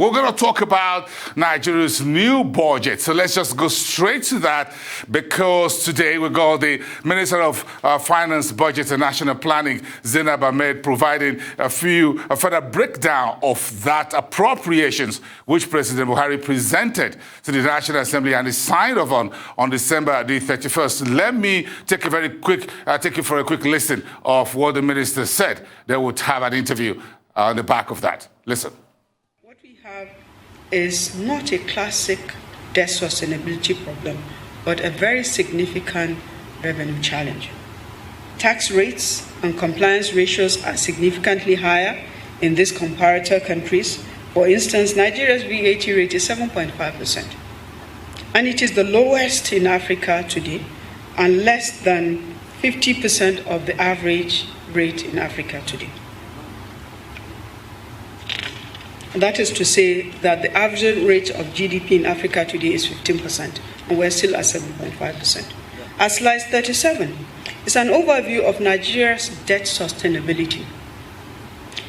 We're going to talk about Nigeria's new budget. So let's just go straight to that, because today we got the Minister of Finance, Budget and National Planning, Zainab Ahmed, providing a further breakdown of that appropriations which President Buhari presented to the National Assembly and is signed off on December the 31st. Let me take you for a quick listen of what the minister said. They would have an interview on the back of that. Listen. Is not a classic debt sustainability problem, but a very significant revenue challenge. Tax rates and compliance ratios are significantly higher in these comparator countries. For instance, Nigeria's VAT rate is 7.5%, and it is the lowest in Africa today and less than 50% of the average rate in Africa today. That is to say that the average rate of GDP in Africa today is 15%, and we're still at 7.5%. At slide 37 is an overview of Nigeria's debt sustainability.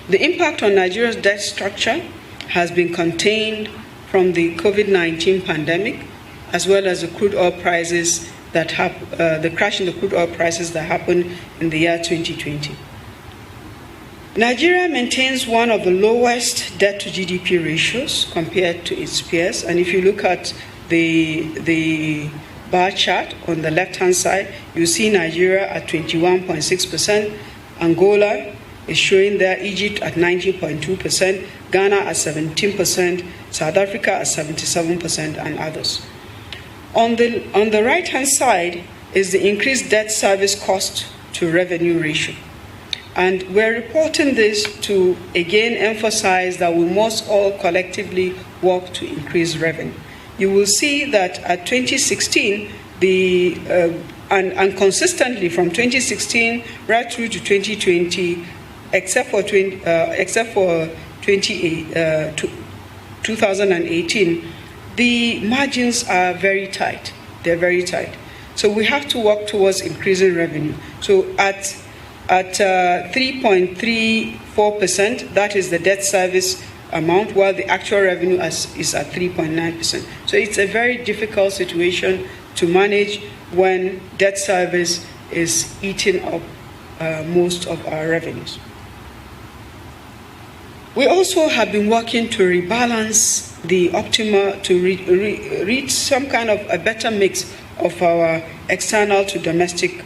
The impact on Nigeria's debt structure has been contained from the COVID-19 pandemic, as well as the crude oil prices the crash in the crude oil prices that happened in the year 2020. Nigeria maintains one of the lowest debt-to-GDP ratios compared to its peers. And if you look at the bar chart on the left-hand side, you see Nigeria at 21.6%, Angola is showing there, Egypt at 19.2%, Ghana at 17%, South Africa at 77%, and others. On the right-hand side is the increased debt service cost to revenue ratio. And we're reporting this to again emphasize that we must all collectively work to increase revenue. You will see that at 2016, and consistently from 2016 right through to 2020, except for 2018, the margins are very tight. They're very tight. So we have to work towards increasing revenue. So at 3.34%, that is the debt service amount, while the actual revenue is at 3.9%. So it's a very difficult situation to manage when debt service is eating up most of our revenues. We also have been working to rebalance the to reach some kind of a better mix of our external to domestic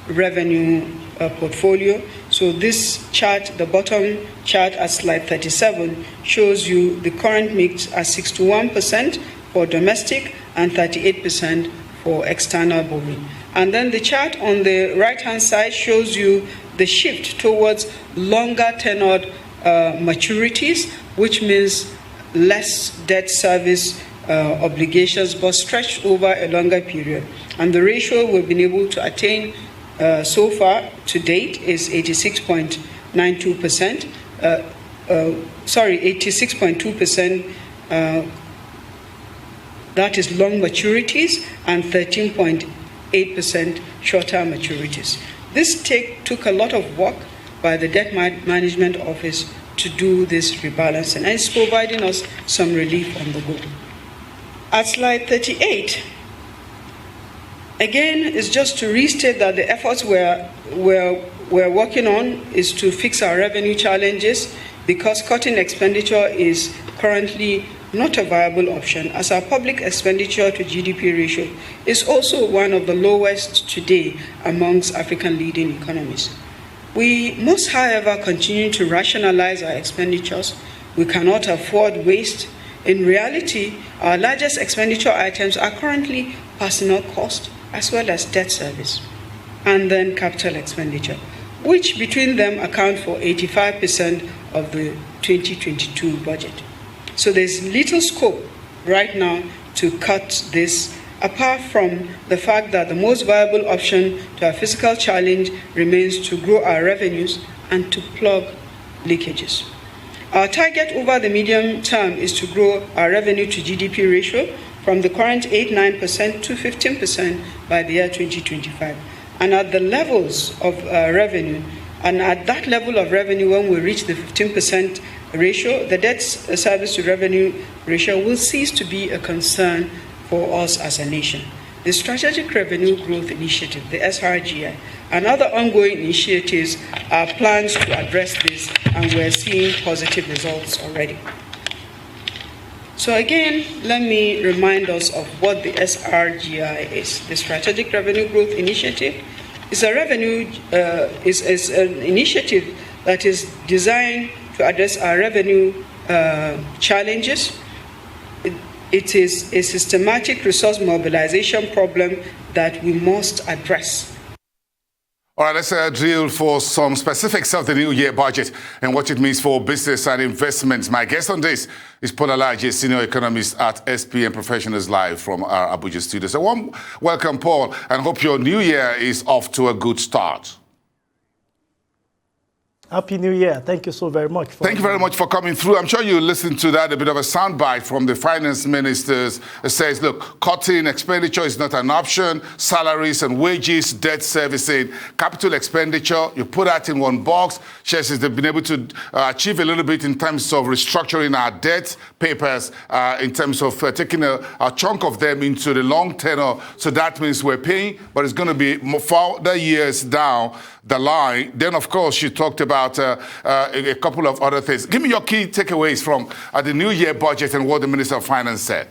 revenue portfolio. So this chart, the bottom chart at slide 37, shows you the current mix at 61% for domestic and 38% for external borrowing. And then the chart on the right-hand side shows you the shift towards longer tenured maturities, which means less debt service obligations, but stretched over a longer period. And the ratio we've been able to attain so far to date is 86.92%. 86.2%. That is long maturities, and 13.8% shorter maturities. This took a lot of work by the Debt Management Office to do this rebalancing, and it's providing us some relief on the go. At slide 38, again, it's just to restate that the efforts we're working on is to fix our revenue challenges, because cutting expenditure is currently not a viable option, as our public expenditure to GDP ratio is also one of the lowest today amongst African leading economies. We must, however, continue to rationalize our expenditures. We cannot afford waste. In reality, our largest expenditure items are currently personnel cost, as well as debt service, and then capital expenditure, which between them account for 85% of the 2022 budget. So there's little scope right now to cut this, apart from the fact that the most viable option to our fiscal challenge remains to grow our revenues and to plug leakages. Our target over the medium term is to grow our revenue to GDP ratio from the current 8-9% to 15% by the year 2025. And at the levels of revenue, and at that level of revenue, when we reach the 15% ratio, the debt service to revenue ratio will cease to be a concern for us as a nation. The Strategic Revenue Growth Initiative, the SRGI, and other ongoing initiatives are plans to address this, and we're seeing positive results already. So again, let me remind us of what the SRGI is. The Strategic Revenue Growth Initiative is an initiative that is designed to address our revenue challenges. It is a systematic resource mobilization problem that we must address. All right, let's drill for some specifics of the new year budget and what it means for business and investments. My guest on this is Paul Alaje, senior economist at SPM Professionals Live from our Abuja studio. So warm welcome, Paul, and hope your new year is off to a good start. Happy New Year. Thank you so very much. Thank you very much for coming through. I'm sure you listened to that, a bit of a soundbite from the finance ministers. It says, look, cutting expenditure is not an option. Salaries and wages, debt servicing, capital expenditure, you put that in one box. She says they've been able to achieve a little bit in terms of restructuring our debt papers, in terms of taking a chunk of them into the long tenor. So that means we're paying, but it's going to be further years down the line. Then, of course, you talked about a couple of other things. Give me your key takeaways from the New Year budget and what the Minister of Finance said.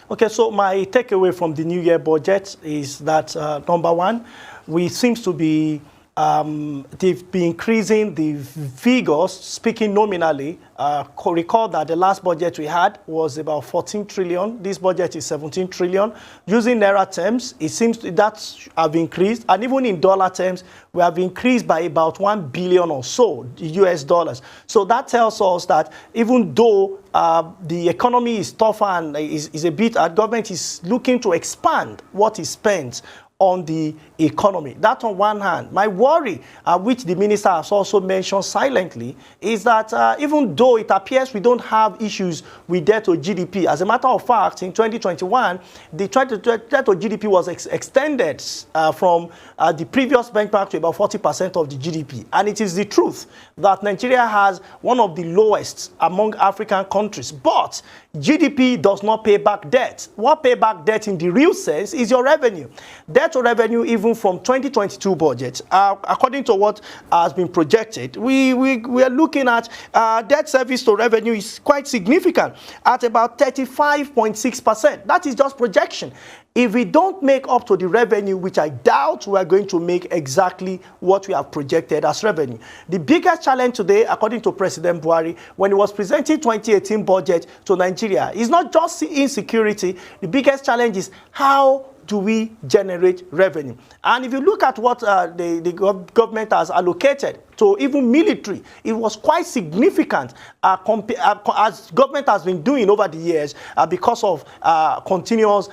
Okay, so my takeaway from the New Year budget is that, number one, we seem to be they've been increasing the figures, speaking nominally. Recall that the last budget we had was about 14 trillion. This budget is 17 trillion. Using Naira terms, it seems that have increased. And even in dollar terms, we have increased by about 1 billion or so US dollars. So that tells us that even though the economy is tougher and is a bit, our government is looking to expand what is spent on the economy. That on one hand. My worry, which the minister has also mentioned silently, is that even though it appears we don't have issues with debt to GDP, as a matter of fact, in 2021, the debt to GDP was extended from the previous benchmark to about 40% of the GDP. And it is the truth that Nigeria has one of the lowest among African countries. But GDP does not pay back debt. What pay back debt in the real sense is your revenue. Debt to revenue, even from 2022 budget, according to what has been projected, we are looking at debt service to revenue is quite significant at about 35.6%. That is just projection. If we don't make up to the revenue, which I doubt we are going to make exactly what we have projected as revenue. The biggest challenge today, according to President Buhari, when he was presenting 2018 budget to Nigeria, is not just insecurity. The biggest challenge is how do we generate revenue? And if you look at what the government has allocated to even military, it was quite significant as government has been doing over the years because of continuous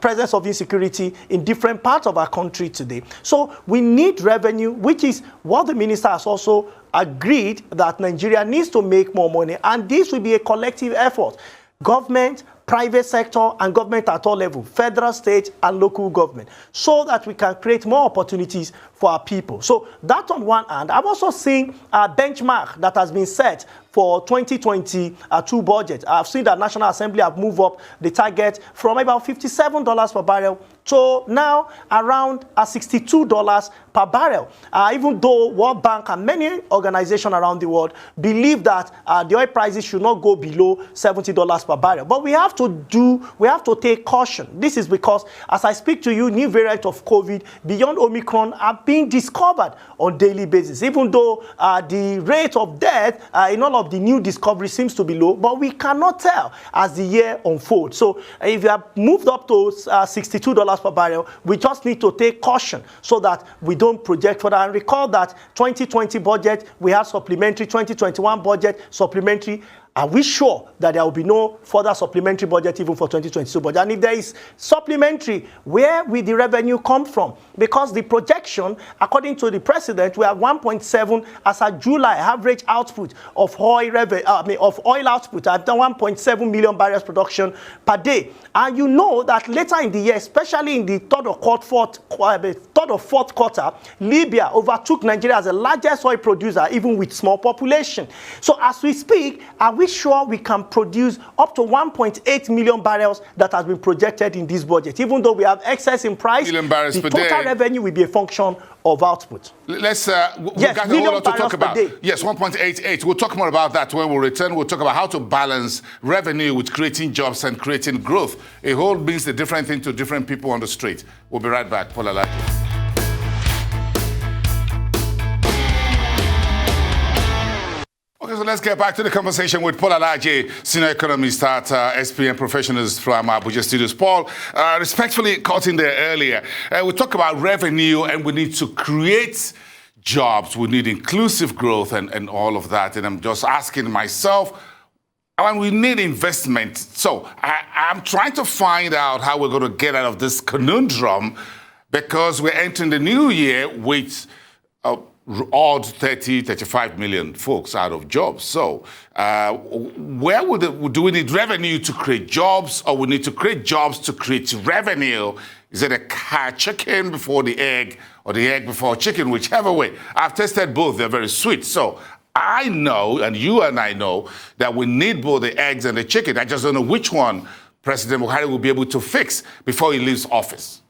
presence of insecurity in different parts of our country today. So we need revenue, which is what the minister has also agreed that Nigeria needs to make more money. And this will be a collective effort. Government, private sector, and government at all levels, federal, state, and local government, so that we can create more opportunities for our people. So that on one hand. I'm also seeing a benchmark that has been set for 2022 budget. I've seen that National Assembly have moved up the target from about $57 per barrel to now around $62 per barrel. Even though World Bank and many organizations around the world believe that the oil prices should not go below $70 per barrel. But we have to take caution. This is because, as I speak to you, new variant of COVID beyond Omicron are being discovered on daily basis. Even though the rate of death in all of the new discovery seems to be low, but we cannot tell as the year unfolds. So if you have moved up to $62 per barrel, we just need to take caution so that we don't project further. And recall that 2020 budget, we had supplementary, 2021 budget, supplementary. are we sure that there will be no further supplementary budget even for 2022 budget? And if there is supplementary, where will the revenue come from? Because the projection, according to the president, we have 1.7 as a July average output of oil output at 1.7 million barrels production per day. And you know that later in the year, especially in the third or fourth quarter, Libya overtook Nigeria as the largest oil producer, even with small population. So as we speak, are we sure we can produce up to 1.8 million barrels that has been projected in this budget? Even though we have excess in price, million barrels the per total day revenue will be a function of output. Let's, we've got a whole lot to talk about. Yes, 1.88. We'll talk more about that when we return. We'll talk about how to balance revenue with creating jobs and creating growth. A whole means a different thing to different people on the street. We'll be right back. Paul Alaje. Okay, so let's get back to the conversation with Paul Alaje, senior economist at SPM Professionals from Abuja Studios. Paul, respectfully caught in there earlier, we talk about revenue and we need to create jobs. We need inclusive growth and all of that. And I'm just asking myself, and we need investment. So I'm trying to find out how we're going to get out of this conundrum, because we're entering the new year with odd 30, 35 million folks out of jobs. So where do we need revenue to create jobs, or we need to create jobs to create revenue? Is it a chicken before the egg, or the egg before chicken, whichever way? I've tested both. They're very sweet. So I know, and you and I know, that we need both the eggs and the chicken. I just don't know which one President Buhari will be able to fix before he leaves office.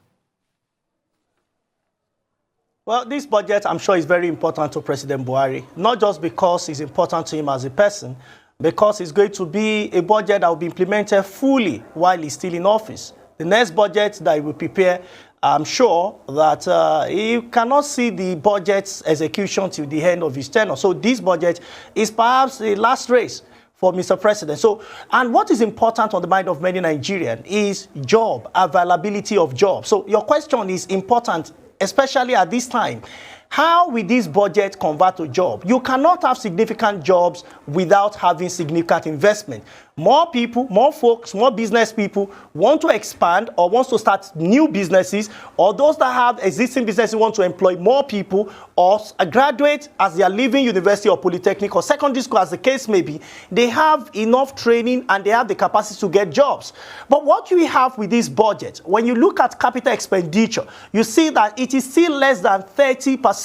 Well, this budget, I'm sure, is very important to President Buhari, not just because it's important to him as a person, because it's going to be a budget that will be implemented fully while he's still in office. The next budget that he will prepare, I'm sure that he cannot see the budget's execution till the end of his tenure. So this budget is perhaps the last race for Mr. President. So, and what is important on the mind of many Nigerians is job, availability of jobs. So your question is important, especially at this time. How will this budget convert to job? You cannot have significant jobs without having significant investment. More people, more folks, more business people want to expand or want to start new businesses, or those that have existing businesses want to employ more people, or a graduate as they are leaving university or polytechnic or secondary school, as the case may be, they have enough training and they have the capacity to get jobs. But what we have with this budget, when you look at capital expenditure, you see that it is still less than 30%.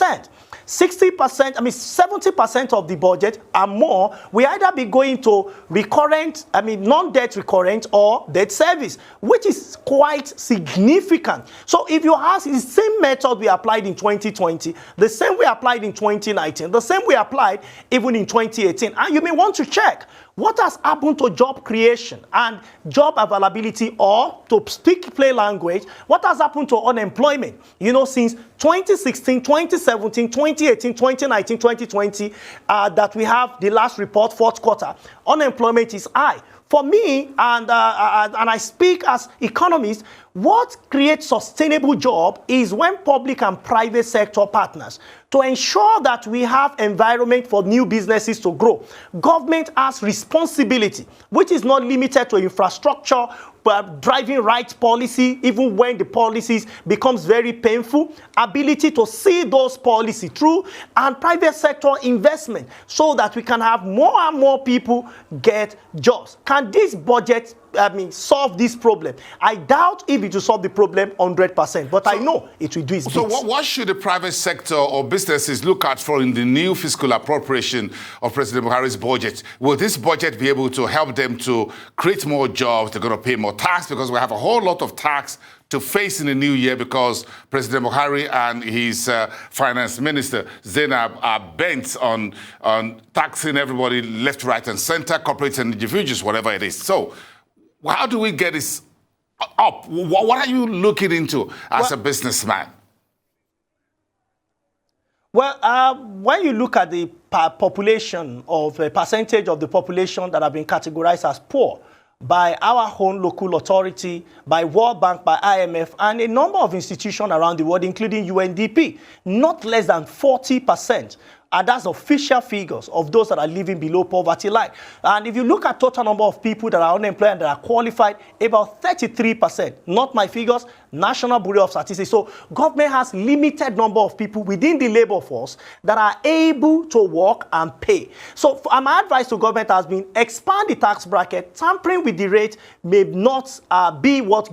60%, 70% of the budget and more will either be going to recurrent, non-debt recurrent or debt service, which is quite significant. So if you ask, the same method we applied in 2020, the same we applied in 2019, the same we applied even in 2018, and you may want to check what has happened to job creation and job availability, or to speak plain language, what has happened to unemployment? You know, since 2016, 2017, 2018, 2019, 2020, that we have the last report, fourth quarter, unemployment is high. For me, and I speak as economist, what creates sustainable job is when public and private sector partners to ensure that we have environment for new businesses to grow. Government has responsibility, which is not limited to infrastructure, but driving right policy, even when the policies becomes very painful, ability to see those policies through, and private sector investment so that we can have more and more people get jobs. Can this budget solve this problem? I doubt if it will solve the problem 100%, but I know it will do its bit. So what should the private sector or businesses look out for in the new fiscal appropriation of President Buhari's budget? Will this budget be able to help them to create more jobs? They're going to pay more tax, because we have a whole lot of tax to face in the new year, because President Buhari and his finance minister, Zainab, are bent on taxing everybody left, right, and center, corporates and individuals, whatever it is. So how do we get this up? What are you looking into as a businessman? Well, when you look at the population of a percentage of the population that have been categorized as poor by our own local authority, by World Bank, by IMF, and a number of institutions around the world, including UNDP, not less than 40% And that's official figures of those that are living below poverty line. And if you look at total number of people that are unemployed and that are qualified, about 33%, not my figures, National Bureau of Statistics. So government has limited number of people within the labor force that are able to work and pay. So my advice to government has been expand the tax bracket. Tampering with the rate may not be what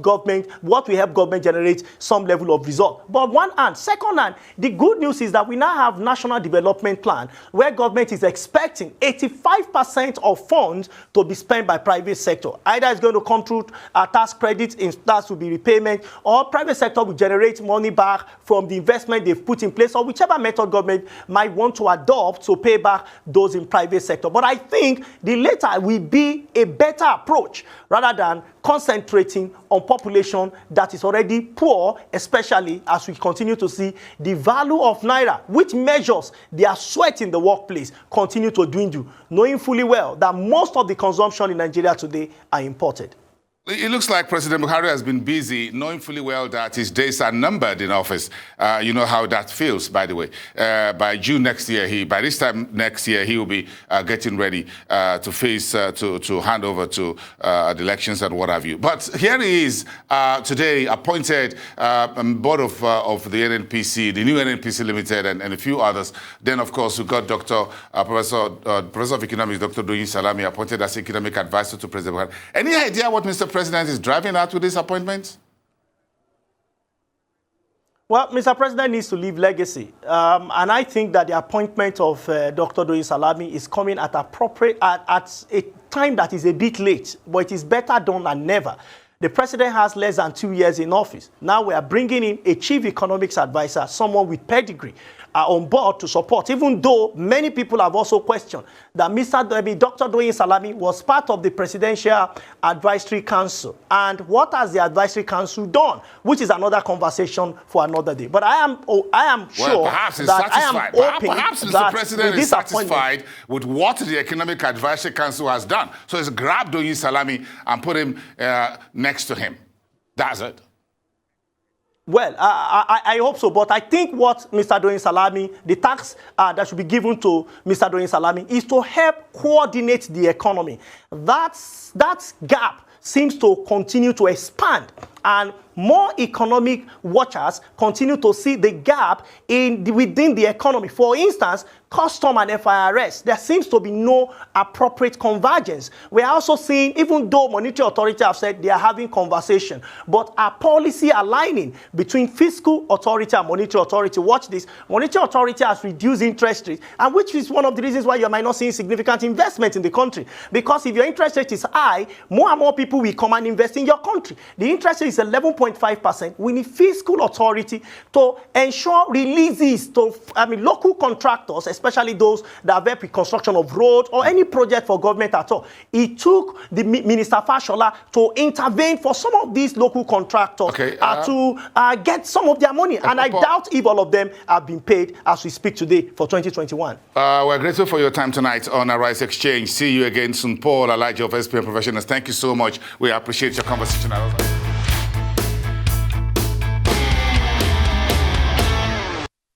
we help government generate some level of result. But one hand. Second hand, the good news is that we now have National Development Plan where government is expecting 85% of funds to be spent by private sector. Either it's going to come through tax credits, that will be repayment, or private sector will generate money back from the investment they've put in place, or whichever method government might want to adopt to pay back those in private sector. But I think the latter will be a better approach rather than concentrating on population that is already poor, especially as we continue to see the value of Naira, which measures their sweat in the workplace, continue to dwindle, knowing fully well that most of the consumption in Nigeria today are imported. It looks like President Buhari has been busy, knowing fully well that his days are numbered in office. You know how that feels, by the way. By June next year, by this time next year, he will be getting ready to face, to hand over to the elections and what have you. But here he is today, appointed board of the NNPC, the new NNPC Limited, and a few others. Then, of course, we've got Professor of Economics, Dr. Doyin Salami, appointed as economic advisor to President Buhari. Any idea what Mr. President is driving at with this appointment? Well, Mr. President needs to leave legacy. And I think that the appointment of Dr. Doyin Salami is coming at a time that is a bit late, but it is better done than never. The president has less than 2 years in office. Now we are bringing in a chief economics advisor, someone with pedigree, on board to support, even though many people have also questioned that Dr. Doyin Salami was part of the Presidential Advisory Council. And what has the Advisory Council done? Which is another conversation for another day. But I am sure perhaps that I am hoping perhaps Mr. that President is satisfied with what the Economic Advisory Council has done. So he's grabbed Doyin Salami and put him next to him. That's it. Well, I hope so, but I think what Mr. Doyin Salami, the tax that should be given to Mr. Doyin Salami is to help coordinate the economy. That gap seems to continue to expand, and more economic watchers continue to see the gap within the economy. For instance, custom and FIRS, there seems to be no appropriate convergence. We are also seeing, even though monetary authority have said they are having conversation, but a policy aligning between fiscal authority and monetary authority. Watch this. Monetary authority has reduced interest rates, and which is one of the reasons why you might not see significant investment in the country. Because if your interest rate is high, more and more people will come and invest in your country. The interest rate is 11.5%. We need fiscal authority to ensure releases to local contractors, especially those that have helped with construction of roads or any project for government at all. It took the Minister Fashola to intervene for some of these local contractors to get some of their money. And I doubt if all of them have been paid as we speak today for 2021. We're grateful for your time tonight on Arise Exchange. See you again soon. Paul Alaje of SPM Professionals, thank you so much. We appreciate your conversation.